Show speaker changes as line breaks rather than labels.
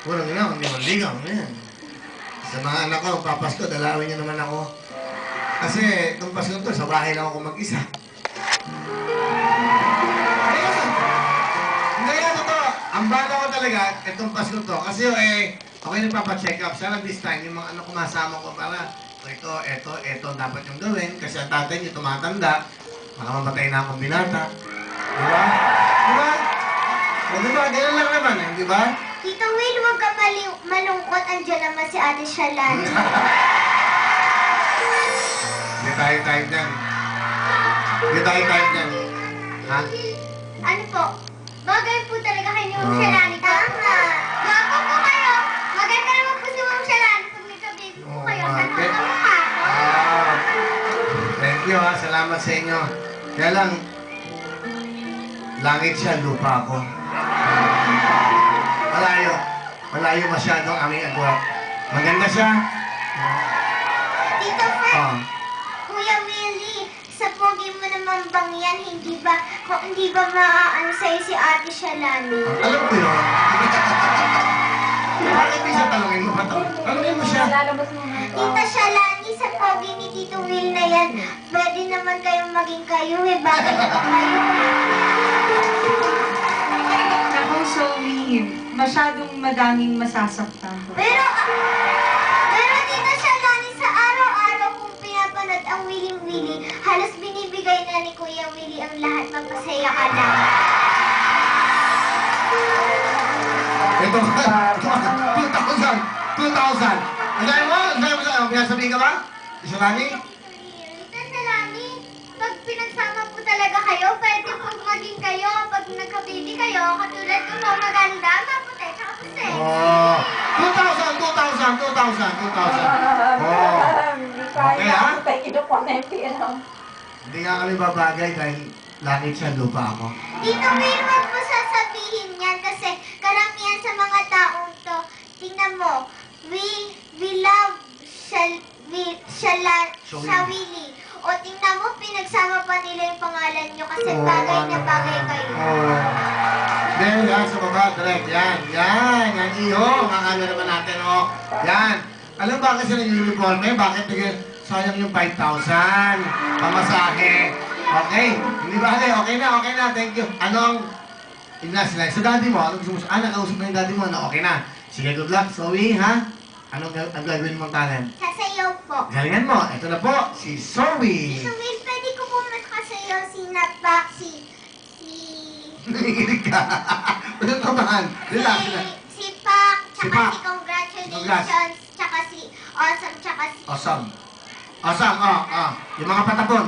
Walang ina, hindi manligaw. Yan. Sa mga anak ko, papasko, dalawin niyo naman ako. Kasi itong Pasko to, sa bahay lang ako mag-isa. Hindi yan, totoo. Ang bago ko talaga, itong Pasko to. Kasi ako yung nagpapacheck up. Sana this time, yung mga anak ko masama ko para ito, dapat yung gawin. Kasi ang tatay niyo tumatanda. Baka mamatay na akong binata. Diba? Diba? O diba? Ganyan lang naman, di ba?
Tito Will, huwag ka malungkot. Andiyan naman si Ate Shalani.
Hindi tayo type niyan. Hindi tayo type niyan. Ha?
Ano po? Bagay po talaga kayo ni Ma'am Shalani. Tama. Baka po kayo. Maganda naman po si Ma'am Shalani pag may kababy po kayo. Sana ako mukha ko.
Thank you ha. Salamat sa inyo. Kaya lang, langit siya, lupa ako. Malayo. Malayo masyado ang aming agwat. Maganda siya.
Tito Fred, Kuya Willie, sa pogi mo naman bang yan, hindi ba maaano sa'yo si Ate Shalani?
Alam ko yun. Bakit di siya talungin mo? Talungin mo siya.
Tita Shalani, sa pogi ni Tito Will na yan, pwede naman kayong maging kayo eh. Bakit naman kayo?
Ako, Zoe, masyadong madaming masasaktan ko.
Pero Tita Shalani, sa araw-araw kong pinapanood ang Willing Willie, halos binibigay na ni Kuya Willie ang lahat, magpasaya ka lang.
Ito, 2,000. 2,000. Anday mo? Pinasabihin ka ba? Isalani?
Tita Shalani, pag pinagsama po talaga kayo, pwede po maging kayo. Pag nagka-baby kayo, katulad ko mo, maganda, maputi, tsaka puti.
Oh, 2,000. Oh. Okay ha? Hindi nga kami babagay dahil langit siya, lupa ako.
Tito Will, wag mo sasabihin yan kasi karamihan sa mga taong to, tingnan mo, we love Shawili. O tingnan mo, pinagsama pa nila yung pangalan nyo kasi bagay na bagay kayo.
Then, yan, sa baba, direct. Yan. Yan, iyo. Ang ano naman natin, oh. Yan. Alam ba kasi nag-uniforme? Bakit sayang yung 5,000? Pamasahe. Okay. Hindi ba? Okay na. Thank you. Anong sila? Sa daddy mo, anong gusto mo? Nakausap na yung daddy mo. Okay na. Sige, good luck. Zoe, ha? Anong gagawin mong talent?
Sasayaw po.
Galingan mo. Ito na po, si Zoe.
Tito Will, pwede ko po makasayaw si Napak,
Nanginig ka. Ano naman? Relax.
si Pak,
Si
tsaka
Pak.
si Congratulations, tsaka si Awesome, tsaka si...
Awesome. Yung mga patapon.